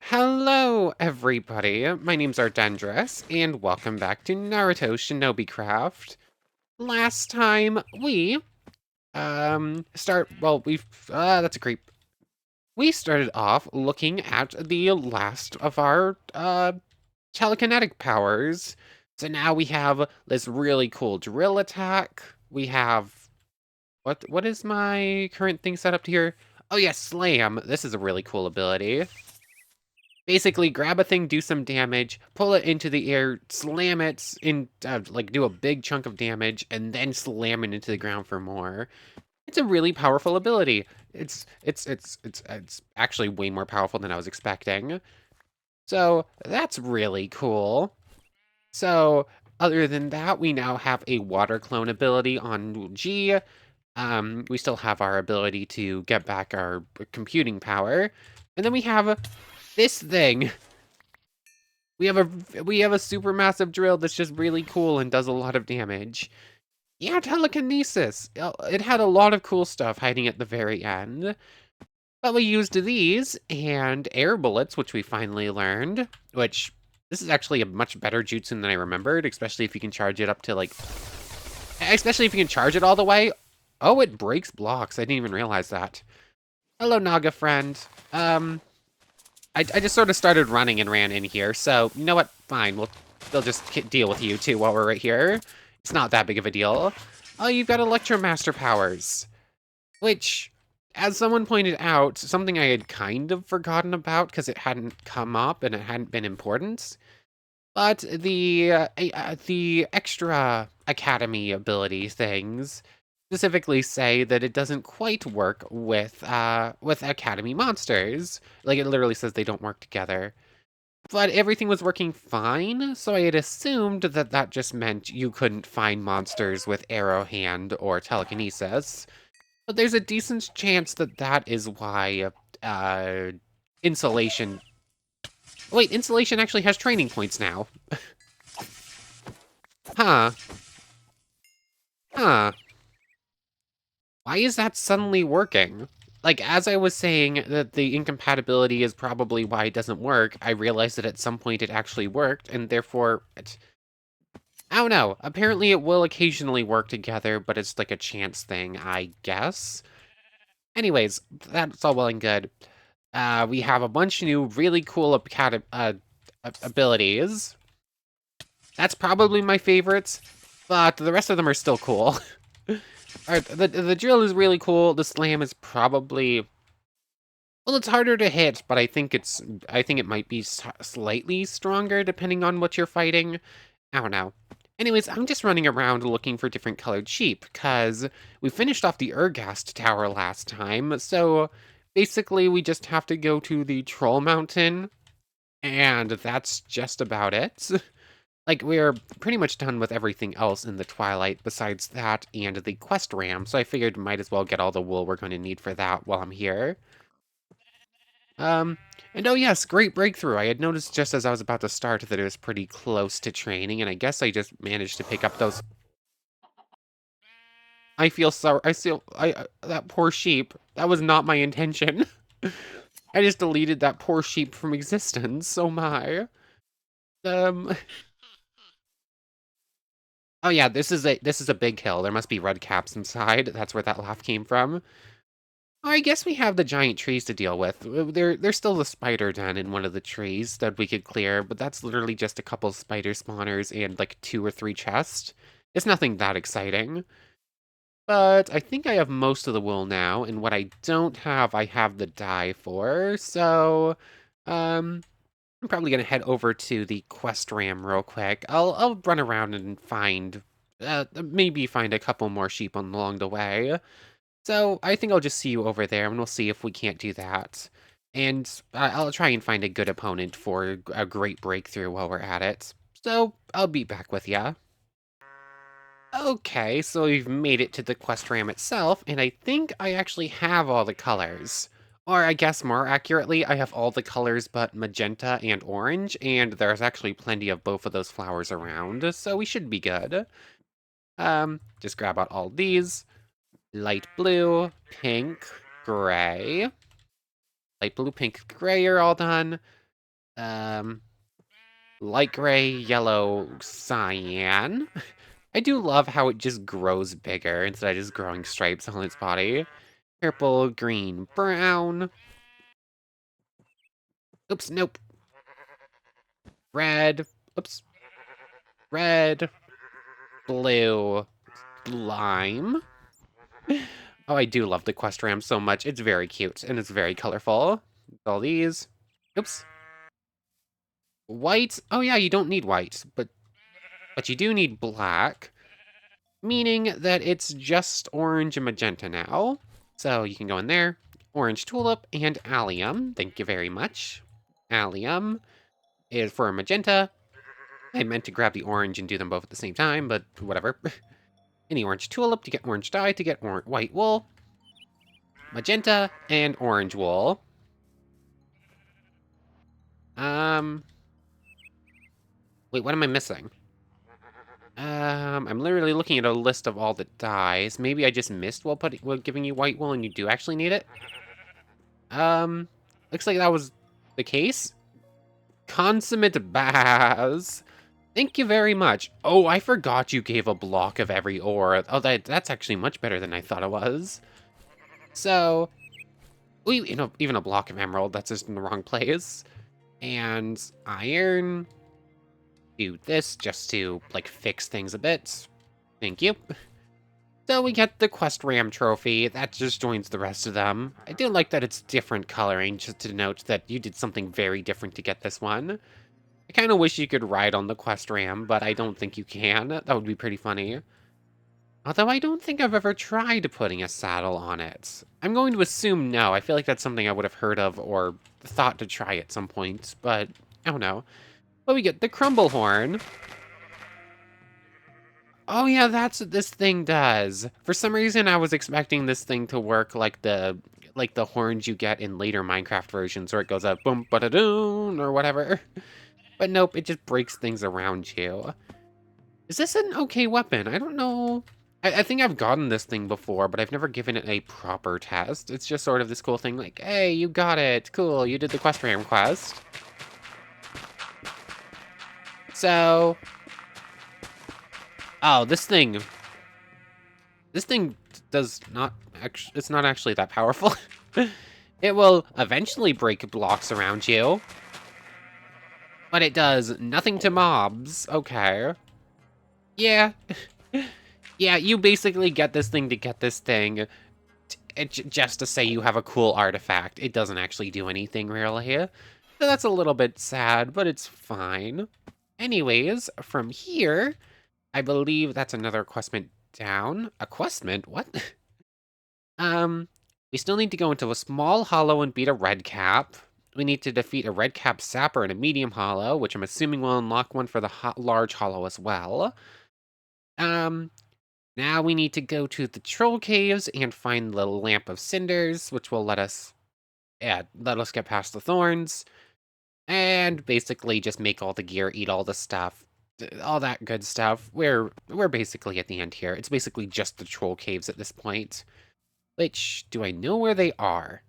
Hello, everybody. My name's Ardendris, and welcome back to Naruto ShinobiCraft. Last time we that's a creep. We started off looking at the last of our telekinetic powers. So now we have this really cool drill attack. We have what is my current thing set up to here? Oh yeah, slam. This is a really cool ability. Basically, grab a thing, do some damage, pull it into the air, slam it in, like do a big chunk of damage, and then slam it into the ground for more. It's a really powerful ability. It's actually way more powerful than I was expecting. So that's really cool. So other than that, we now have a water clone ability on G. We still have our ability to get back our computing power, and then we have this thing. We have a supermassive drill that's just really cool and does a lot of damage. Yeah, telekinesis. It had a lot of cool stuff hiding at the very end. But we used these and air bullets, which we finally learned, which this is actually a much better jutsu than I remembered, especially if you can charge it up to especially if you can charge it all the way. Oh, it breaks blocks. I didn't even realize that. Hello, Naga friend. I just sort of started running and ran in here, so you know what? Fine, they'll just deal with you two while we're right here. It's not that big of a deal. Oh, you've got Electromaster powers, which, as someone pointed out, something I had kind of forgotten about because it hadn't come up and it hadn't been important. But the extra academy ability things specifically say that it doesn't quite work with academy monsters. Like it literally says they don't work together. But everything was working fine, so I had assumed that that just meant you couldn't find monsters with arrow hand or telekinesis. But there's a decent chance that that is why insulation. Wait, insulation actually has training points now. Huh. Huh. Why is that suddenly working? Like, as I was saying that the incompatibility is probably why it doesn't work, I realized that at some point it actually worked, and therefore, I don't know. Apparently it will occasionally work together, but it's like a chance thing, I guess. Anyways, that's all well and good. We have a bunch of new really cool abilities. That's probably my favorites, but the rest of them are still cool. Alright, the drill is really cool. The slam is probably, well, it's harder to hit, but I think it might be slightly stronger depending on what you're fighting. I don't know. Anyways, I'm just running around looking for different colored sheep, because we finished off the Ergast Tower last time, so basically we just have to go to the Troll Mountain, and that's just about it. Like, we're pretty much done with everything else in the Twilight besides that and the quest ram, so I figured might as well get all the wool we're going to need for that while I'm here. Um, and oh yes, great breakthrough. I had noticed just as I was about to start that it was pretty close to training, and I guess I just managed to pick up those. I feel sorry. That poor sheep. That was not my intention. I just deleted that poor sheep from existence. Oh my. Um. Oh yeah, this is a big hill. There must be red caps inside. That's where that laugh came from. Oh, I guess we have the giant trees to deal with. There's still the spider den in one of the trees that we could clear, but that's literally just a couple spider spawners and like 2 or 3 chests. It's nothing that exciting. But I think I have most of the wool now, and what I don't have, I have the dye for. So, um, I'm probably gonna head over to the quest ram real quick. I'll run around and find, maybe find a couple more sheep along the way. So I think I'll just see you over there, and we'll see if we can't do that. And I'll try and find a good opponent for a great breakthrough while we're at it. So I'll be back with ya. Okay, so we've made it to the quest ram itself, and I think I actually have all the colors. Or I guess more accurately, I have all the colors but magenta and orange, and there's actually plenty of both of those flowers around, so we should be good. Just grab out all these. Light blue, pink, gray. Light blue, pink, gray are all done. Light gray, yellow, cyan. I do love how it just grows bigger instead of just growing stripes on its body. Purple, green, brown. Oops, nope. Red. Oops. Red. Blue. Lime. Oh, I do love the quest ram so much. It's very cute, and it's very colorful. All these. Oops. White. Oh yeah, you don't need white, but you do need black. Meaning that it's just orange and magenta now. So you can go in there. Orange tulip and allium. Thank you very much. Allium is for magenta. I meant to grab the orange and do them both at the same time, but whatever. Any orange tulip to get orange dye to get white wool. Magenta and orange wool. Wait, what am I missing? I'm literally looking at a list of all the dyes. Maybe I just missed while giving you white wool and you do actually need it. Looks like that was the case. Consummate Baz. Thank you very much. Oh, I forgot you gave a block of every ore. Oh, that's actually much better than I thought it was. So, even a block of emerald, that's just in the wrong place. And iron. Do this just to, like, fix things a bit. Thank you. So we get the Quest Ram trophy. That just joins the rest of them. I do like that it's different coloring, just to note that you did something very different to get this one. I kind of wish you could ride on the Quest Ram, but I don't think you can. That would be pretty funny. Although I don't think I've ever tried putting a saddle on it. I'm going to assume no. I feel like that's something I would have heard of or thought to try at some point, but I don't know. But we get the Crumble Horn. Oh yeah, that's what this thing does. For some reason, I was expecting this thing to work like the horns you get in later Minecraft versions, where it goes up boom ba da doon or whatever. But nope, it just breaks things around you. Is this an okay weapon? I don't know. I think I've gotten this thing before, but I've never given it a proper test. It's just sort of this cool thing like, hey, you got it. Cool, you did the Quest Ram quest. So... Oh, this thing does not actually, it's not actually that powerful. It will eventually break blocks around you. But it does nothing to mobs. Okay. Yeah. Yeah, you basically get this thing to get this thing. Just to say you have a cool artifact. It doesn't actually do anything, really. So that's a little bit sad, but it's fine. Anyways, from here... I believe that's another questment down. A questment? What? We still need to go into a small hollow and beat a red cap. We need to defeat a red cap sapper in a medium hollow, which I'm assuming will unlock one for the large hollow as well. Now we need to go to the troll caves and find the lamp of cinders, which will let us get past the thorns. And basically just make all the gear, eat all the stuff. All that good stuff. We're basically at the end here. It's basically just the troll caves at this point. Which, do I know where they are?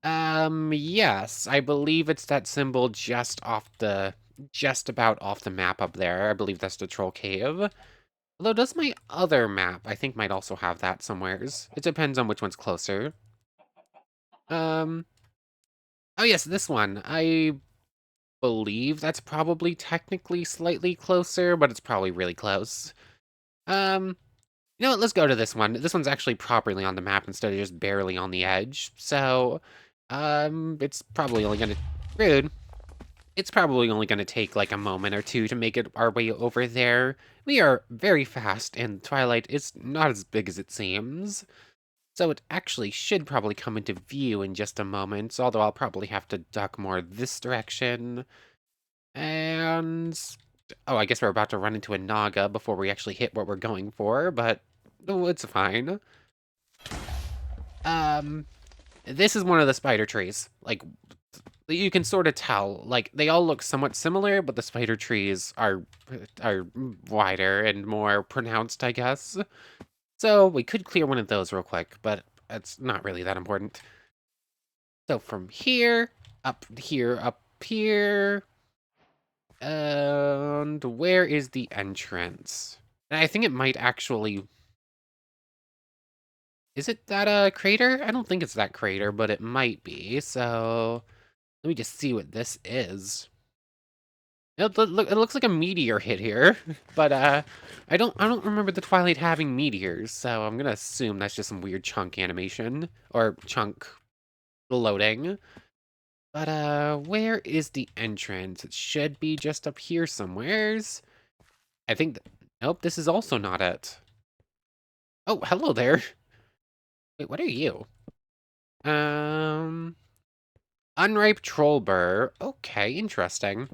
Yes. I believe it's that symbol just about off the map up there. I believe that's the troll cave. Although, does my other map, I think, might also have that somewheres. It depends on which one's closer. Oh yes, this one. I believe that's probably technically slightly closer, but it's probably really close. You know what, let's go to this one. This one's actually properly on the map instead of just barely on the edge. So, it's probably only gonna... Rude. It's probably only gonna take like a moment or two to make it our way over there. We are very fast, and Twilight is not as big as it seems. So it actually should probably come into view in just a moment, although I'll probably have to duck more this direction. And... Oh, I guess we're about to run into a Naga before we actually hit what we're going for, but it's fine. This is one of the spider trees. Like, you can sort of tell. Like, they all look somewhat similar, but the spider trees are wider and more pronounced, I guess. So we could clear one of those real quick, but it's not really that important. So from here, up here. And where is the entrance? I think it might actually... Is it that crater? I don't think it's that crater, but it might be. So let me just see what this is. It looks like a meteor hit here, but I don't remember the Twilight having meteors, so I'm gonna assume that's just some weird chunk animation or chunk loading. But where is the entrance? It should be just up here somewheres. I think nope, this is also not it. Oh, hello there. Wait, what are you? Unripe troll burr. Okay, interesting.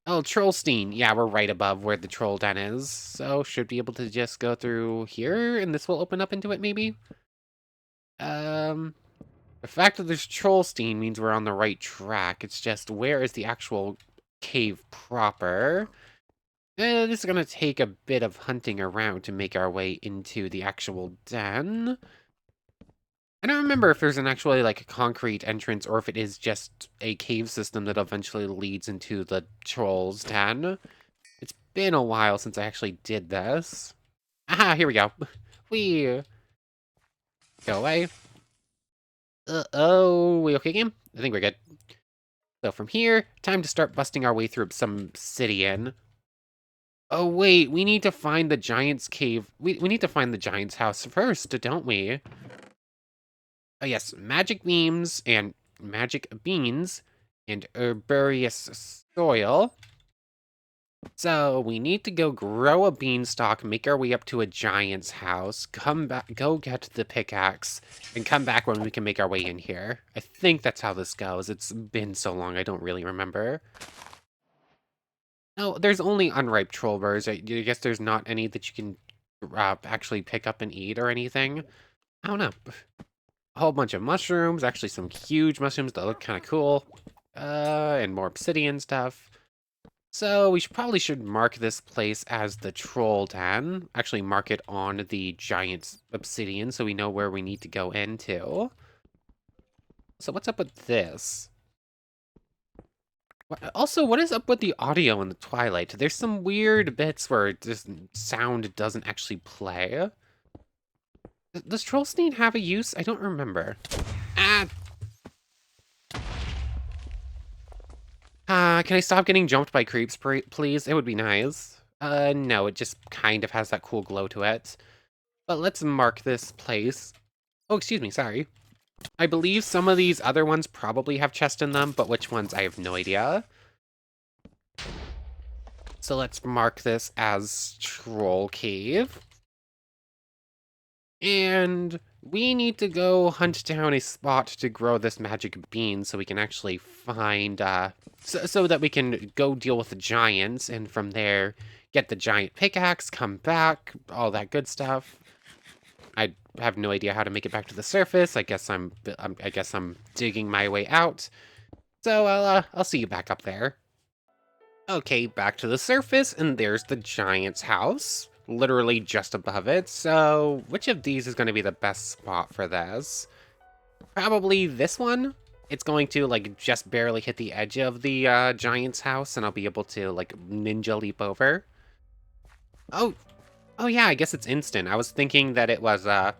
Oh, Trollstein. Yeah, we're right above where the troll den is. So should be able to just go through here and this will open up into it maybe? The fact that there's Trollstein means we're on the right track. It's just where is the actual cave proper? This is gonna take a bit of hunting around to make our way into the actual den. I don't remember if there's an actually like a concrete entrance or if it is just a cave system that eventually leads into the troll's den. It's been a while since I actually did this. Aha, here we go. We go away. Oh, we okay, game? I think we're good. So from here, time to start busting our way through some obsidian. Oh wait, we need to find the giant's cave. We need to find the giant's house first, don't we? Oh yes, magic beams and magic beans and herbaceous soil. So we need to go grow a beanstalk, make our way up to a giant's house, come back, go get the pickaxe, and come back when we can make our way in here. I think that's how this goes. It's been so long, I don't really remember. No, there's only unripe troll burrs. I guess there's not any that you can actually pick up and eat or anything. I don't know. A whole bunch of mushrooms, actually some huge mushrooms that look kind of cool. And more obsidian stuff. So we probably should mark this place as the troll den. Actually mark it on the giant obsidian so we know where we need to go into. So what's up with this? Also, what is up with the audio in the Twilight? There's some weird bits where this sound doesn't actually play. Does Trollstein have a use? I don't remember. Can I stop getting jumped by creeps, please? It would be nice. No, it just kind of has that cool glow to it. But let's mark this place. Oh, excuse me, sorry. I believe some of these other ones probably have chests in them, but which ones, I have no idea. So let's mark this as Troll Cave. And we need to go hunt down a spot to grow this magic bean so we can actually find, so that we can go deal with the giants, and from there, get the giant pickaxe, come back, all that good stuff. I have no idea how to make it back to the surface. I guess I'm digging my way out. So I'll see you back up there. Okay, back to the surface, and there's the giant's house, literally just above it. So which of these is going to be the best spot for this? Probably this one. It's going to like just barely hit the edge of the giant's house, and I'll be able to like ninja leap over. Oh yeah, I guess it's instant. I was thinking that it was oh,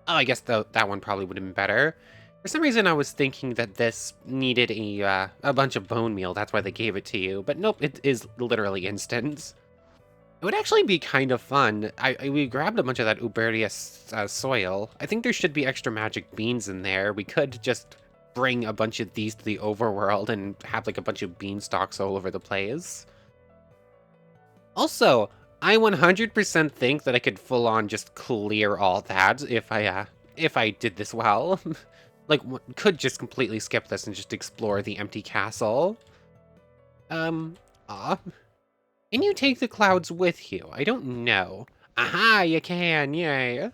I guess that one probably would have been better. For some reason, I was thinking that this needed a bunch of bone meal. That's why they gave it to you. But nope, it is literally instant. It would actually be kind of fun. We grabbed a bunch of that herbaceous soil. I think there should be extra magic beans in there. We could just bring a bunch of these to the overworld and have like a bunch of beanstalks all over the place. Also, I 100% think that I could full on just clear all that if I did this well. Like, could just completely skip this and just explore the empty castle. Can you take the clouds with you? I don't know. Aha, you can, yay.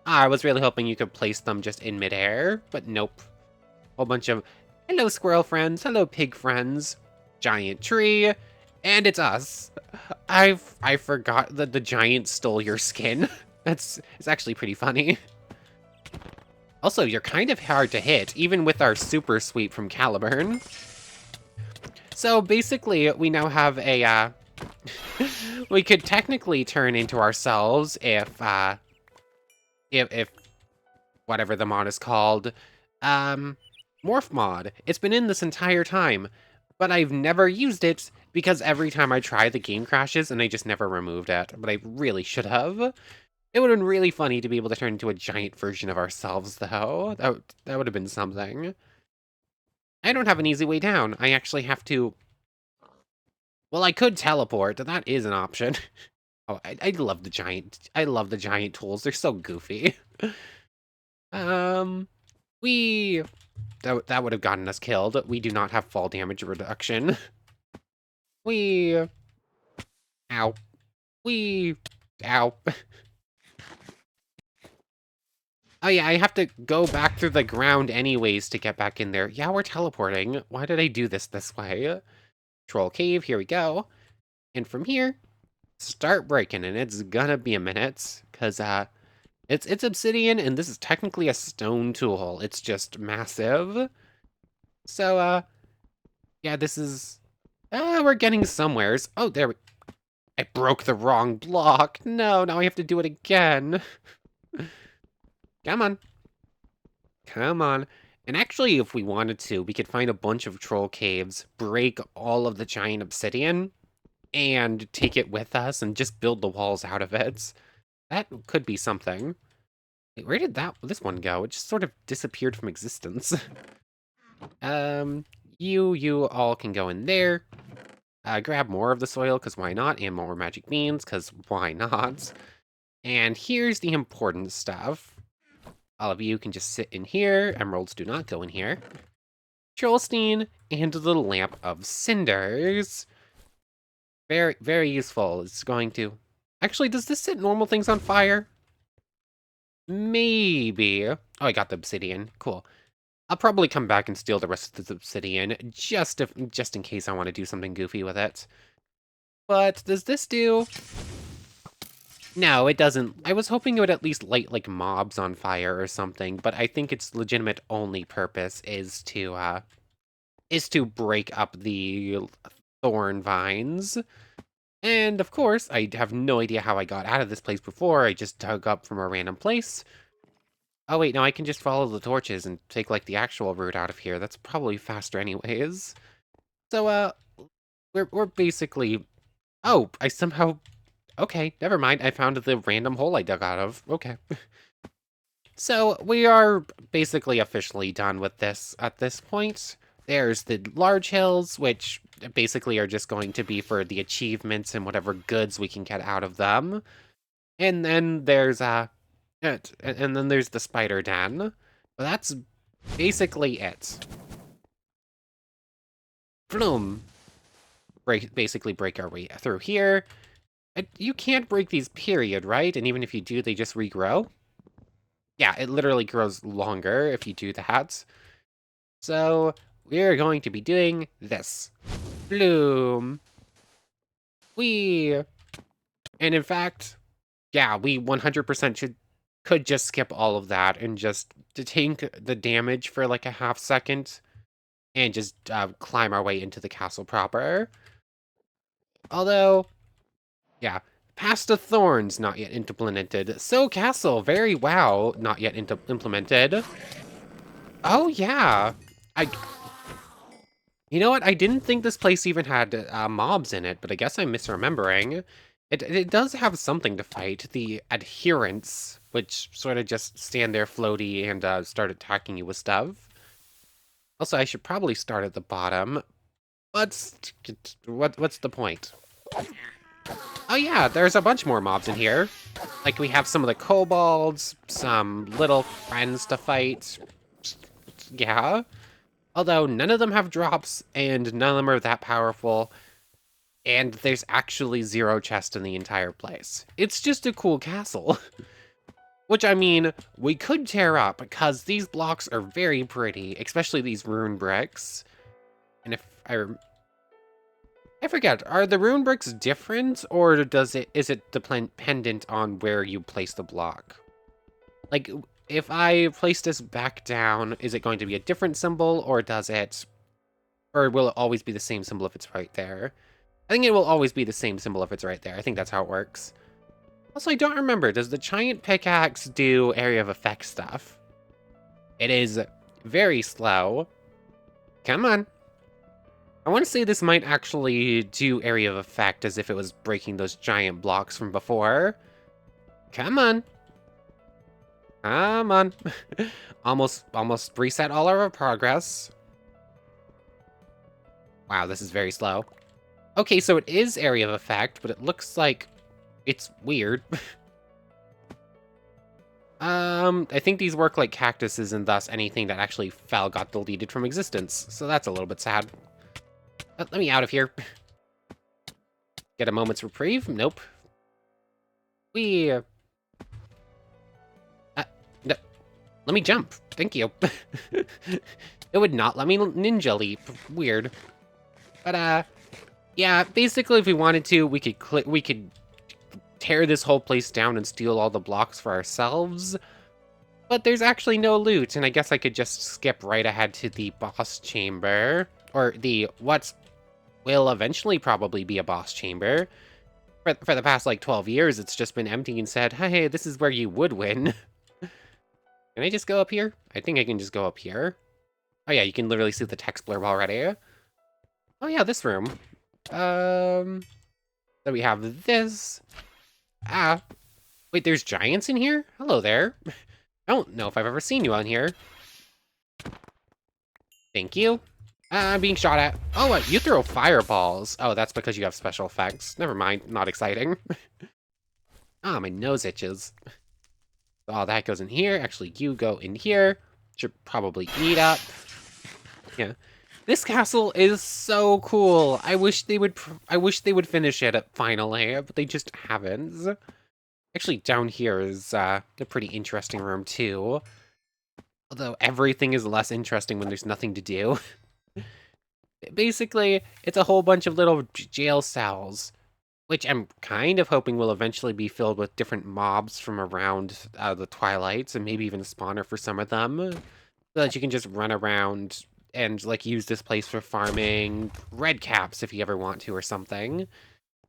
I was really hoping you could place them just in midair, but nope. Whole bunch of, hello squirrel friends, hello pig friends, giant tree, and it's us. I forgot that the giant stole your skin. It's actually pretty funny. Also, you're kind of hard to hit, even with our super sweep from Caliburn. So basically, we now have a, we could technically turn into ourselves if whatever the mod is called, Morph mod. It's been in this entire time, but I've never used it because every time I try, the game crashes and I just never removed it, but I really should have. It would have been really funny to be able to turn into a giant version of ourselves, though. That would have been something. I don't have an easy way down. I actually have to... Well, I could teleport. That is an option. Oh, I love the giant... I love the giant tools. They're so goofy. We... That would have gotten us killed. We do not have fall damage reduction. We... Ow. We... Ow. Oh yeah, I have to go back through the ground anyways to get back in there. Yeah, we're teleporting. Why did I do this way? Troll cave, here we go. And from here, start breaking, and it's gonna be a minute, because it's obsidian, and this is technically a stone tool. It's just massive. So, yeah, this is... we're getting somewheres. Oh, there we... I broke the wrong block. No, now I have to do it again. Come on. Come on. And actually, if we wanted to, we could find a bunch of troll caves, break all of the giant obsidian, and take it with us and just build the walls out of it. That could be something. Wait, where did this one go? It just sort of disappeared from existence. You all can go in there. Grab more of the soil, because why not? And more magic beans, because why not? And here's the important stuff. All of you can just sit in here. Emeralds do not go in here. Trollstein and the lamp of cinders. Very, very useful. It's going to... Actually, does this set normal things on fire? Maybe. Oh, I got the obsidian. Cool. I'll probably come back and steal the rest of the obsidian, just in case I want to do something goofy with it. But does this do... No, it doesn't. I was hoping it would at least light, like, mobs on fire or something, but I think its legitimate only purpose is to break up the thorn vines. And, of course, I have no idea how I got out of this place before. I just dug up from a random place. Oh, wait, no, I can just follow the torches and take, like, the actual route out of here. That's probably faster anyways. So, we're basically... Oh, I somehow... Okay, never mind. I found the random hole I dug out of. Okay. So, we are basically officially done with this at this point. There's the large hills, which basically are just going to be for the achievements and whatever goods we can get out of them. And then there's, and then there's the spider den. But that's basically it. Boom. Basically break our way through here. You can't break these, period, right? And even if you do, they just regrow? Yeah, it literally grows longer if you do that. So, we're going to be doing this. Bloom. And in fact, yeah, we 100% could just skip all of that and just tank the damage for like a half second and just climb our way into the castle proper. Although... Yeah, past the thorns, not yet implemented. So castle, very wow, not yet implemented. Oh yeah, you know what? I didn't think this place even had mobs in it, but I guess I'm misremembering. It does have something to fight. The adherents, which sort of just stand there floaty and start attacking you with stuff. Also, I should probably start at the bottom. What's the point? Oh yeah, there's a bunch more mobs in here. Like, we have some of the kobolds, some little friends to fight. Yeah. Although, none of them have drops, and none of them are that powerful. And there's actually 0 chest in the entire place. It's just a cool castle. Which, I mean, we could tear up, because these blocks are very pretty, especially these rune bricks. And if I forget, are the rune bricks different, or is it dependent on where you place the block? Like, if I place this back down, is it going to be a different symbol, or will it always be the same symbol if it's right there? I think it will always be the same symbol if it's right there. I think that's how it works. Also, I don't remember, does the giant pickaxe do area of effect stuff? It is very slow. Come on. I want to say this might actually do area of effect as if it was breaking those giant blocks from before. Come on. Come on. almost reset all of our progress. Wow, this is very slow. Okay, so it is area of effect, but it looks like it's weird. I think these work like cactuses, and thus anything that actually fell got deleted from existence. So that's a little bit sad. Let me out of here. Get a moment's reprieve? Nope. No, let me jump. Thank you. It would not let me ninja leap. Weird. But, yeah, basically if we wanted to, we could tear this whole place down and steal all the blocks for ourselves. But there's actually no loot, and I guess I could just skip right ahead to the boss chamber. Or what will eventually probably be a boss chamber. For the past, like, 12 years, it's just been empty and said, hey, this is where you would win. Can I just go up here? I think I can just go up here. Oh yeah, you can literally see the text blurb already. Oh yeah, this room. So we have this. Ah. Wait, there's giants in here? Hello there. I don't know if I've ever seen you on here. Thank you. I'm being shot at. Oh, you throw fireballs. Oh, that's because you have special effects. Never mind, not exciting. Ah, my nose itches. Oh, that goes in here. Actually, you go in here. Should probably eat up. Yeah. This castle is so cool. I wish they would finish it finally, but they just haven't. Actually, down here is a pretty interesting room too. Although everything is less interesting when there's nothing to do. Basically, it's a whole bunch of little jail cells, which I'm kind of hoping will eventually be filled with different mobs from around the Twilights, and maybe even a spawner for some of them, so that you can just run around and like use this place for farming red caps if you ever want to or something.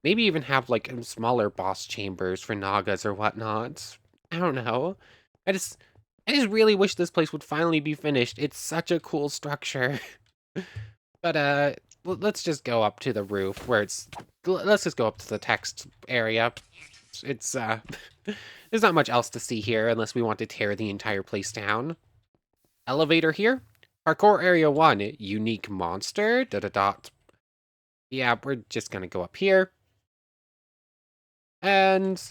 Maybe even have like smaller boss chambers for Nagas or whatnot. I don't know. I just really wish this place would finally be finished. It's such a cool structure. But let's just go up to the roof where let's just go up to the text area. It's there's not much else to see here unless we want to tear the entire place down. Elevator here. Parkour area 1, unique monster. Yeah, we're just gonna go up here. And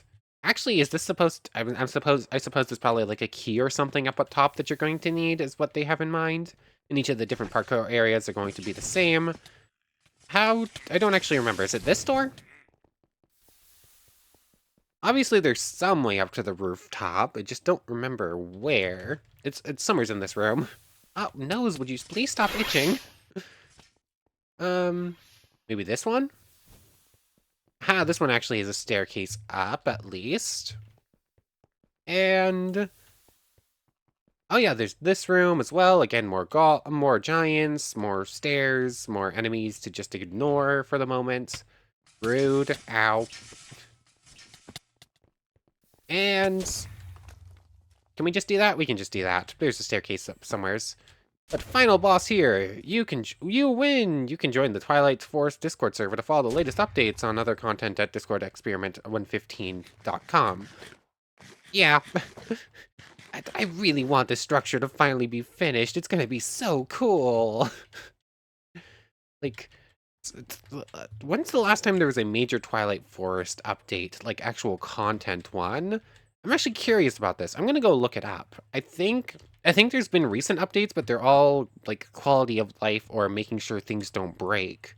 actually, is this supposed I suppose there's probably like a key or something up at top that you're going to need is what they have in mind. And each of the different parkour areas are going to be the same. I don't actually remember. Is it this door? Obviously, there's some way up to the rooftop. I just don't remember where. It's somewhere's in this room. Oh, nose, would you please stop itching? Maybe this one? This one actually has a staircase up, at least. And oh yeah, there's this room as well. Again, more giants, more stairs, more enemies to just ignore for the moment. Rude. Ow. And can we just do that? We can just do that. There's a staircase up somewheres. But final boss here. You win! You can join the Twilight Force Discord server to follow the latest updates on other content at discordexperiment115.com. Yeah. I really want this structure to finally be finished. It's gonna be so cool. Like, when's the last time there was a major Twilight Forest update? Like, actual content one? I'm actually curious about this. I'm gonna go look it up. I think there's been recent updates, but they're all, like, quality of life or making sure things don't break.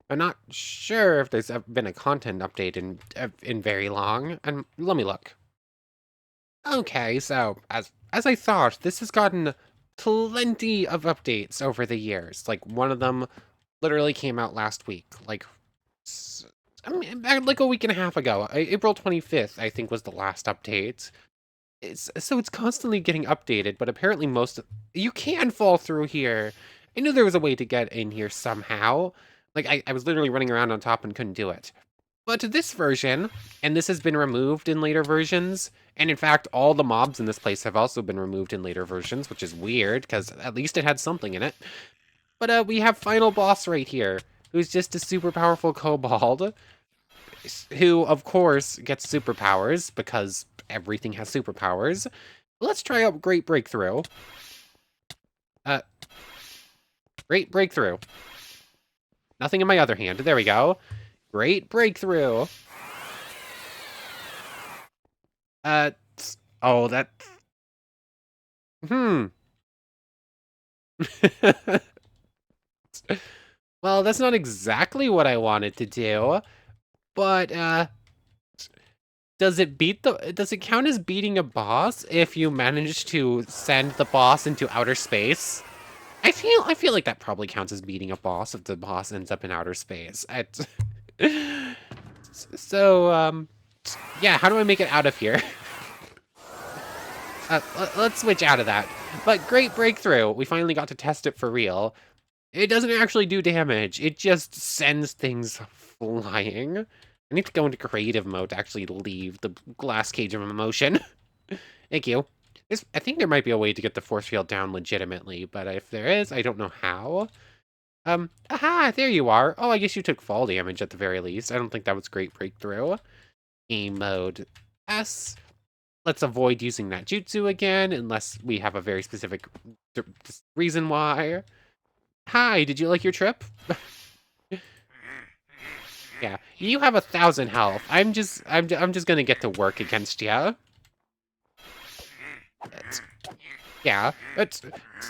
I'm not sure if there's been a content update in very long. And let me look. Okay, so, as I thought, this has gotten plenty of updates over the years. Like, one of them literally came out last week. Like, I mean, like a week and a half ago. April 25th, I think, was the last update. So it's constantly getting updated, but apparently you can fall through here. I knew there was a way to get in here somehow. Like, I was literally running around on top and couldn't do it. But this version, and this has been removed in later versions, and in fact, all the mobs in this place have also been removed in later versions, which is weird, because at least it had something in it. But we have final boss right here, who's just a super powerful kobold, who, of course, gets superpowers, because everything has superpowers. Let's try out Great Breakthrough. Great Breakthrough. Nothing in my other hand. There we go. Great Breakthrough. Oh, that... Well, that's not exactly what I wanted to do, but, does it count as beating a boss if you manage to send the boss into outer space? I feel like that probably counts as beating a boss if the boss ends up in outer space. So, yeah, how do I make it out of here? Let's switch out of that. But Great Breakthrough. We finally got to test it for real. It doesn't actually do damage. It just sends things flying. I need to go into creative mode to actually leave the glass cage of emotion. Thank you. I think there might be a way to get the force field down legitimately, but if there is, I don't know how. Aha, there you are. Oh, I guess you took fall damage at the very least. I don't think that was Great Breakthrough. Game mode S. Let's avoid using that jutsu again, unless we have a very specific reason why. Hi, did you like your trip? Yeah, you have 1,000 health. I'm just gonna get to work against you. Yeah, it's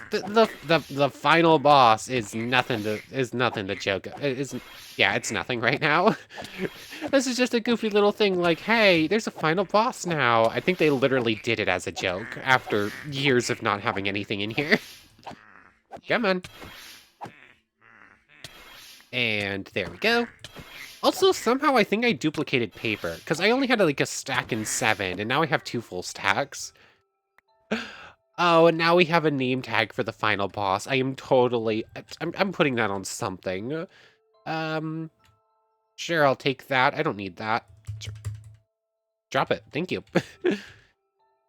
the final boss is nothing to joke. Yeah, it's nothing right now. This is just a goofy little thing like, hey, there's a final boss now. I think they literally did it as a joke after years of not having anything in here. Come on. And there we go. Also, somehow I think I duplicated paper, because I only had like a stack in 7, and now I have 2 full stacks. Oh, and now we have a name tag for the final boss. I'm putting that on something. Sure, I'll take that. I don't need that. Drop it. Thank you.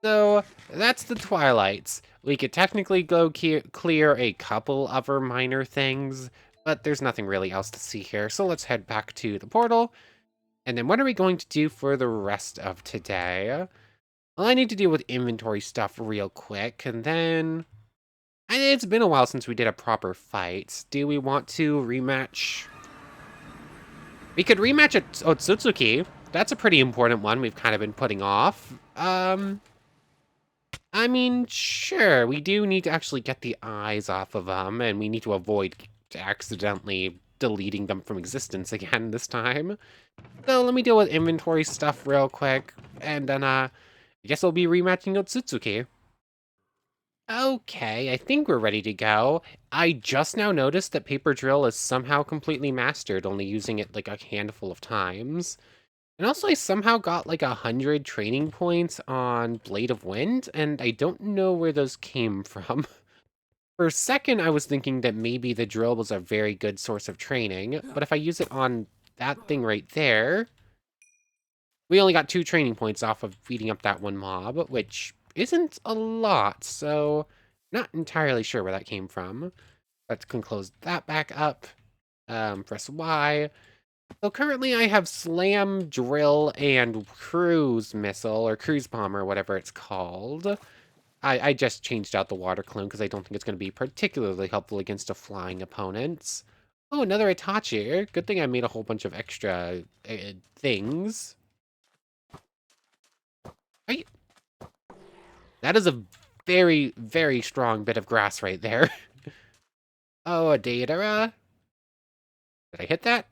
So, that's the Twilights. We could technically go clear a couple other minor things, but there's nothing really else to see here. So let's head back to the portal. And then what are we going to do for the rest of today? Well, I need to deal with inventory stuff real quick, and then... It's been a while since we did a proper fight. Do we want to rematch? We could rematch at Otsutsuki. That's a pretty important one we've kind of been putting off. I mean, sure, we do need to actually get the eyes off of them, and we need to avoid accidentally deleting them from existence again this time. So let me deal with inventory stuff real quick, and then, I guess we'll be rematching Otsutsuki. Okay, I think we're ready to go. I just now noticed that Paper Drill is somehow completely mastered, only using it like a handful of times. And also I somehow got like 100 training points on Blade of Wind, and I don't know where those came from. For a second, I was thinking that maybe the drill was a very good source of training, but if I use it on that thing right there, we only got 2 training points off of beating up that one mob, which isn't a lot, so not entirely sure where that came from. Let's close that back up. Press Y. So currently I have Slam, Drill, and Cruise Missile, or Cruise Bomb, or whatever it's called. I just changed out the Water Clone because I don't think it's going to be particularly helpful against a flying opponent. Oh, another Itachi. Good thing I made a whole bunch of extra things. That is a very, very strong bit of grass right there. Oh, a Deidara. Did I hit that?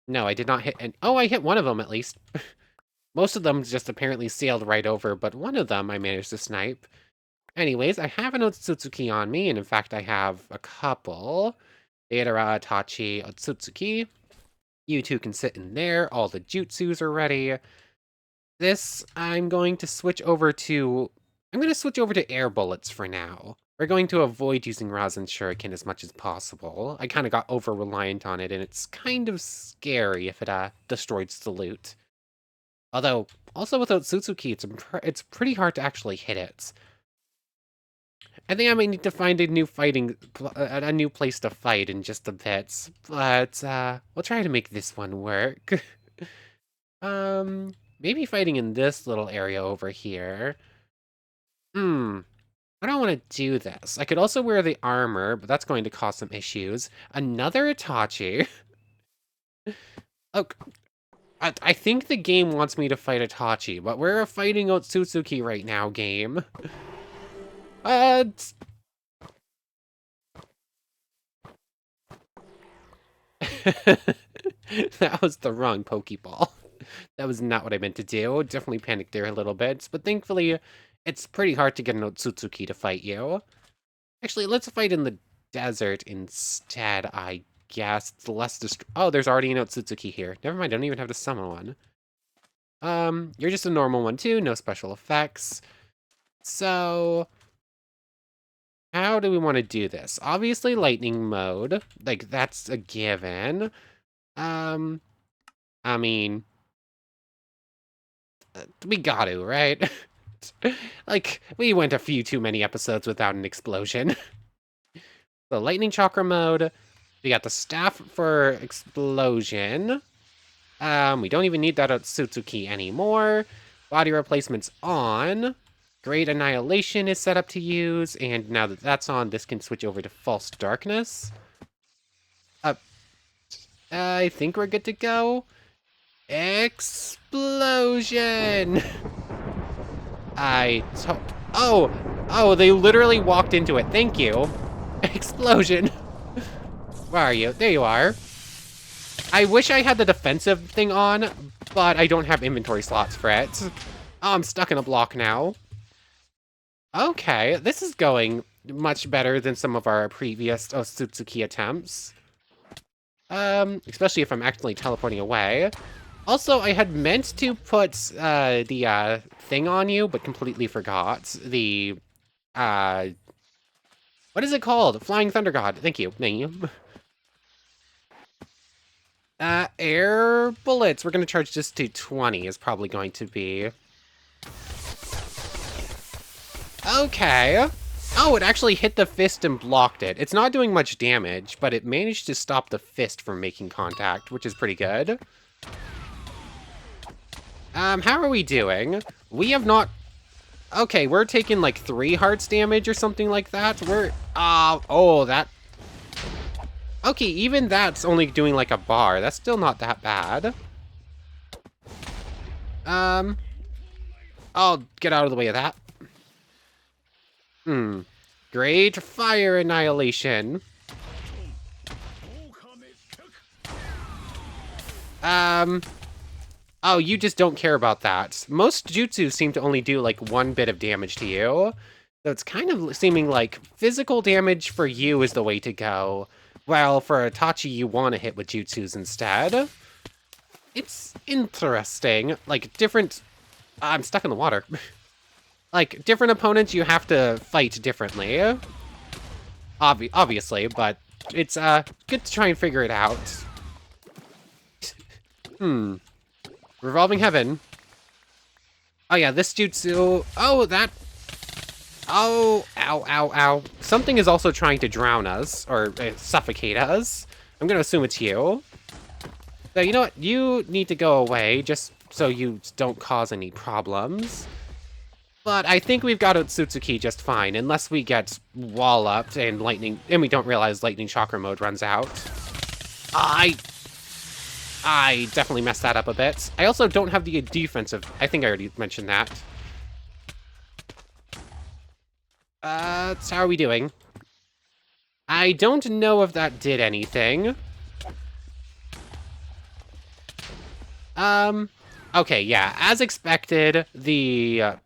No, I did not hit any. Oh, I hit one of them at least. Most of them just apparently sailed right over, but one of them I managed to snipe. Anyways, I have an Otsutsuki on me, and in fact I have a couple. Deidara, Itachi, Otsutsuki. You two can sit in there. All the jutsus are ready. This, I'm going to switch over to air bullets for now. We're going to avoid using Rasen Shuriken as much as possible. I kind of got over-reliant on it, and it's kind of scary if it destroys the loot. Although, also with Otsutsuki, it's pretty hard to actually hit it. I think I might need to find a new place to fight in just a bit, but we'll try to make this one work. Maybe fighting in this little area over here. I don't want to do this. I could also wear the armor, but that's going to cause some issues. Another Itachi. Oh, I think the game wants me to fight Itachi, but we're fighting Otsutsuki right now, game. That was the wrong Pokeball. That was not what I meant to do. Definitely panicked there a little bit, but thankfully, it's pretty hard to get an Otsutsuki to fight you. Actually, let's fight in the desert instead, I guess. It's less oh, there's already an Otsutsuki here. Never mind, I don't even have to summon one. You're just a normal one too, no special effects. So, how do we want to do this? Obviously, lightning mode. Like, that's a given. I mean, we got to, right? Like, we went a few too many episodes without an explosion. The lightning chakra mode. We got the staff for explosion. We don't even need that Otsutsuki anymore. Body replacement's on. Great Annihilation is set up to use, and now that that's on, this can switch over to False Darkness. I think we're good to go. Explosion! Oh, they literally walked into it. Thank you. Explosion. Where are you? There you are. I wish I had the defensive thing on, but I don't have inventory slots for it. Oh, I'm stuck in a block now. Okay, this is going much better than some of our previous Otsutsuki attempts. Especially if I'm actually teleporting away. Also, I had meant to put the thing on you, but completely forgot. The what is it called? Flying Thunder God. Thank you. Thank you. Air bullets. We're gonna charge this to 20 is probably going to be. Okay. Oh, it actually hit the fist and blocked it. It's not doing much damage, but it managed to stop the fist from making contact, which is pretty good. How are we doing? We have not... Okay, we're taking like 3 hearts damage or something like that. We're... oh, that... Okay, even that's only doing like a bar. That's still not that bad. I'll get out of the way of that. Great Fire Annihilation. Oh, you just don't care about that. Most jutsus seem to only do like 1 bit of damage to you. So it's kind of seeming like physical damage for you is the way to go. While for Itachi, you want to hit with jutsus instead. It's interesting. Like different... I'm stuck in the water. Like, different opponents you have to fight differently. Obviously, but it's good to try and figure it out. Revolving Heaven. Oh yeah, this jutsu... Oh, that... Oh, ow, ow, ow. Something is also trying to drown us, or suffocate us. I'm gonna assume it's you. So, you know what? You need to go away, just so you don't cause any problems. But I think we've got Otsutsuki just fine, unless we get wall-upped and lightning... And we don't realize lightning chakra mode runs out. I definitely messed that up a bit. I also don't have the defensive... I think I already mentioned that. So how are we doing? I don't know if that did anything. Okay, yeah, as expected, the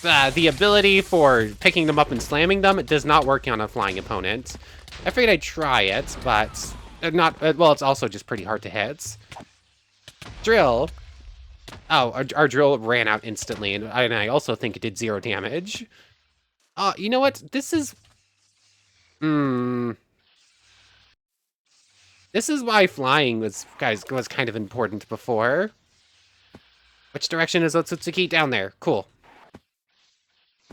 ability for picking them up and slamming them, it does not work on a flying opponent. I figured I'd try it, but not, well, it's also just pretty hard to hit. Drill. Oh, our drill ran out instantly, and I also think it did 0 damage. You know what? This is... This is why flying was kind of important before. Which direction is Otsutsuki? Down there. Cool.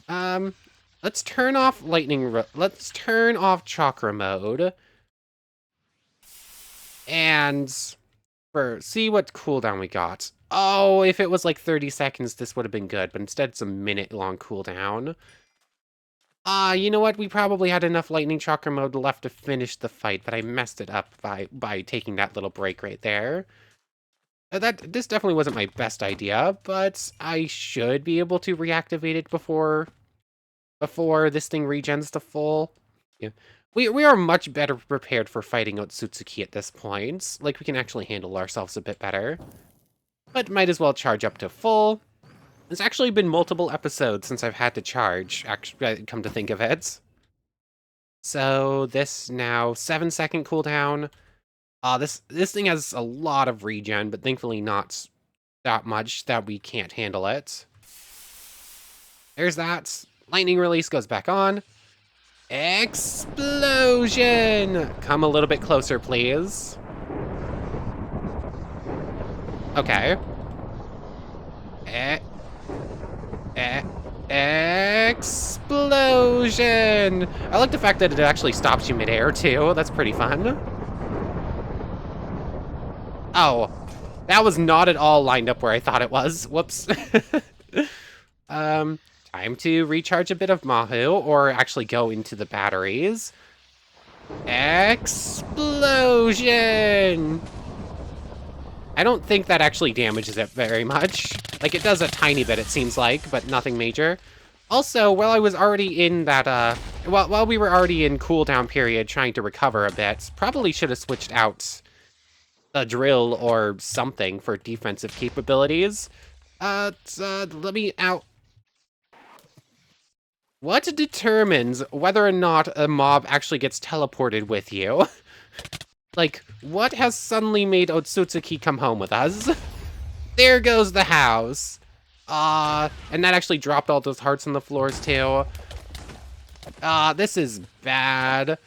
Let's turn off let's turn off Chakra mode. And see what cooldown we got. Oh, if it was like 30 seconds, this would have been good, but instead it's a minute-long cooldown. You know what? We probably had enough lightning chakra mode left to finish the fight, but I messed it up by taking that little break right there. This definitely wasn't my best idea, but I should be able to reactivate it before this thing regens to full. Yeah. We are much better prepared for fighting Otsutsuki at this point. Like, we can actually handle ourselves a bit better. But might as well charge up to full. It's actually been multiple episodes since I've had to charge, actually, come to think of it. So this now 7-second cooldown. This thing has a lot of regen, but thankfully not that much that we can't handle it. There's that. Lightning release goes back on. Explosion! Come a little bit closer, please. Okay. Explosion! I like the fact that it actually stops you midair, too. That's pretty fun. Oh, that was not at all lined up where I thought it was. Whoops. Time to recharge a bit of Mahu, or actually go into the batteries. Explosion! I don't think that actually damages it very much. Like, it does a tiny bit, it seems like, but nothing major. Also, while I was already in that, while we were already in cooldown period trying to recover a bit, probably should have switched out a drill or something for defensive capabilities. Let me out. What determines whether or not a mob actually gets teleported with you? Like, what has suddenly made Otsutsuki come home with us? There goes the house. And that actually dropped all those hearts on the floors too. This is bad.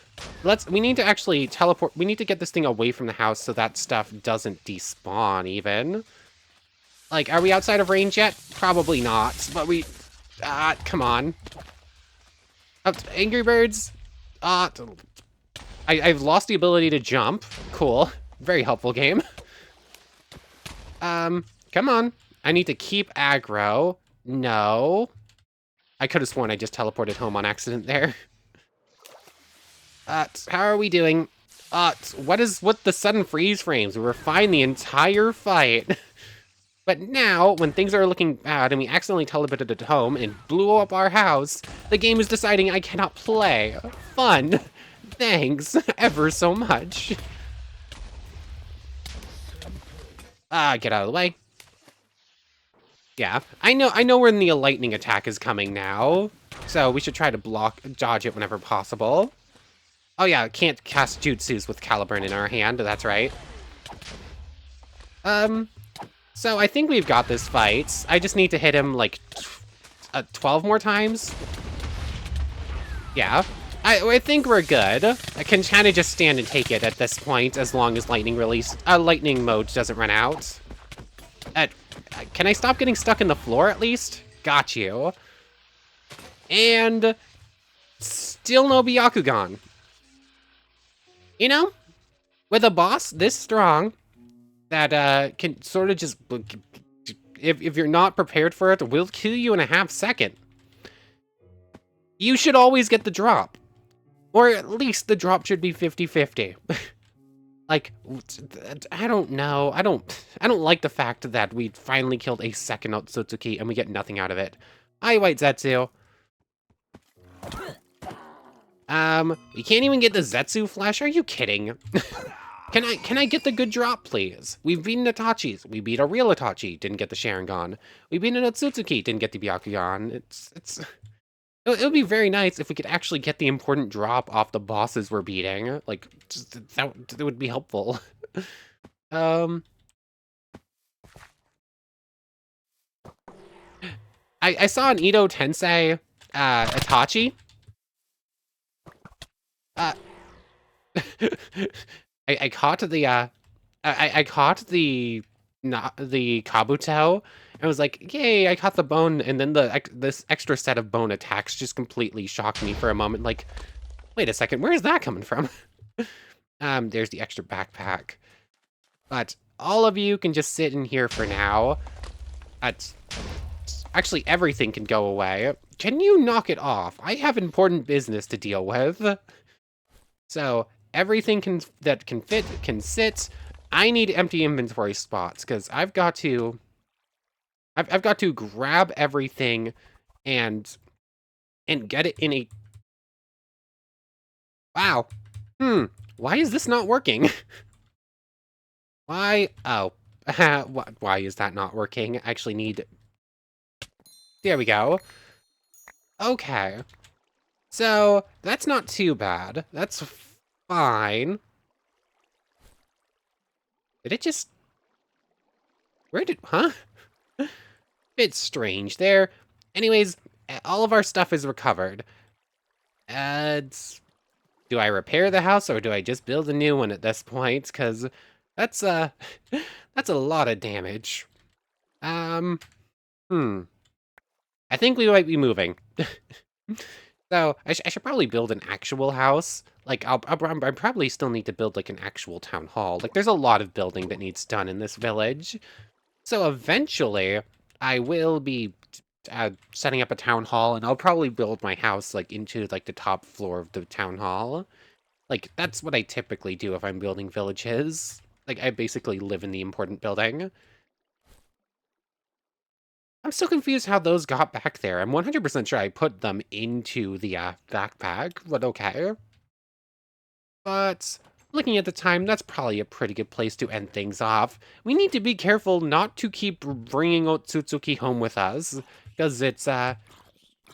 We need to actually teleport. We need to get this thing away from the house so that stuff doesn't despawn even. Like, are we outside of range yet? Probably not, but come on. Angry Birds. I've lost the ability to jump. Cool. Very helpful game. Come on. I need to keep aggro. No. I could have sworn I just teleported home on accident there. How are we doing? What is with the sudden freeze frames? We were fine the entire fight. But now, when things are looking bad and we accidentally teleported it home and blew up our house, the game is deciding I cannot play. Fun. Thanks ever so much. Get out of the way. Yeah, I know when the lightning attack is coming now, so we should try to dodge it whenever possible. Oh yeah, can't cast jutsus with Caliburn in our hand, that's right. So I think we've got this fight. I just need to hit him like 12 more times. Yeah, I think we're good. I can kind of just stand and take it at this point as long as lightning mode doesn't run out. Can I stop getting stuck in the floor at least? Got you. And still no Byakugan. You know, with a boss this strong that can sort of just, if you're not prepared for it, will kill you in a half second. You should always get the drop. Or at least the drop should be 50-50. Like, I don't know. I don't like the fact that we finally killed a second Otsutsuki and we get nothing out of it. Hi, White Zetsu. We can't even get the Zetsu flash? Are you kidding? Can I get the good drop, please? We've beaten Itachi's. We beat a real Itachi, didn't get the Sharingan. We beat an Otsutsuki, didn't get the Byakugan. It would be very nice if we could actually get the important drop off the bosses we're beating. Like, that would be helpful. Um, I saw an Edo Tensei, Itachi. Uh, I caught the, I caught the, not the Kabuto, and was like, yay, I caught the bone, and then this extra set of bone attacks just completely shocked me for a moment, like, wait a second, where is that coming from? There's the extra backpack. But all of you can just sit in here for now. Actually, everything can go away. Can you knock it off? I have important business to deal with. So everything that can fit can sit. I need empty inventory spots because I've got to grab everything and get it in a. Wow. Why is this not working? Why? Oh. Why is that not working? I actually need. There we go. Okay. So, that's not too bad. That's fine. Did it just... Where did... Huh? Bit strange there. Anyways, all of our stuff is recovered. Do I repair the house or do I just build a new one at this point? Because that's, that's a lot of damage. I think we might be moving. So, I should probably build an actual house. Like, I probably still need to build, like, an actual town hall. Like, there's a lot of building that needs done in this village. So, eventually, I will be setting up a town hall, and I'll probably build my house, like, into, like, the top floor of the town hall. Like, that's what I typically do if I'm building villages. Like, I basically live in the important building. I'm still confused how those got back there. I'm 100% sure I put them into the backpack, but okay. But looking at the time, that's probably a pretty good place to end things off. We need to be careful not to keep bringing Otsutsuki home with us, because it's not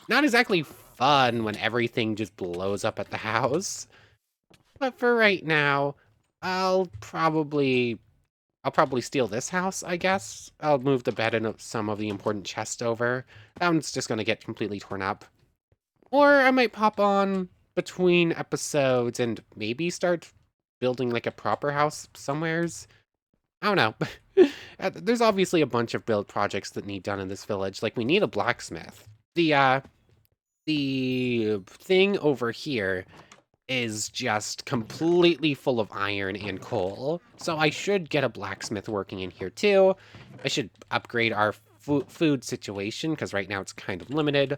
exactly fun when everything just blows up at the house. But for right now, I'll probably steal this house, I guess. I'll move the bed and some of the important chests over. That one's just gonna get completely torn up. Or I might pop on between episodes and maybe start building like a proper house somewheres. I don't know. There's obviously a bunch of build projects that need done in this village. Like we need a blacksmith. The thing over here is just completely full of iron and coal. So I should get a blacksmith working in here too. I should upgrade our food situation because right now it's kind of limited.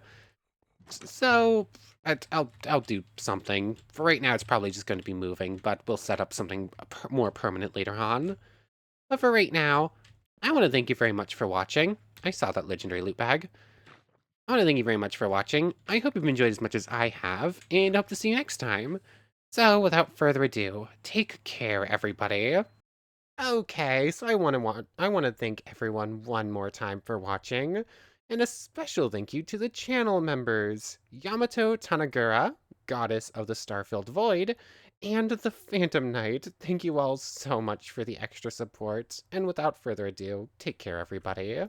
So I'll do something. For right now, it's probably just going to be moving, but we'll set up something more permanent later on. But for right now, I want to thank you very much for watching. I saw that legendary loot bag. I want to thank you very much for watching. I hope you've enjoyed as much as I have, and hope to see you next time. So, without further ado, take care, everybody. Okay, so I want to thank everyone one more time for watching, and a special thank you to the channel members, Yamato Tanagura, Goddess of the Starfilled Void, and the Phantom Knight. Thank you all so much for the extra support, and without further ado, take care, everybody.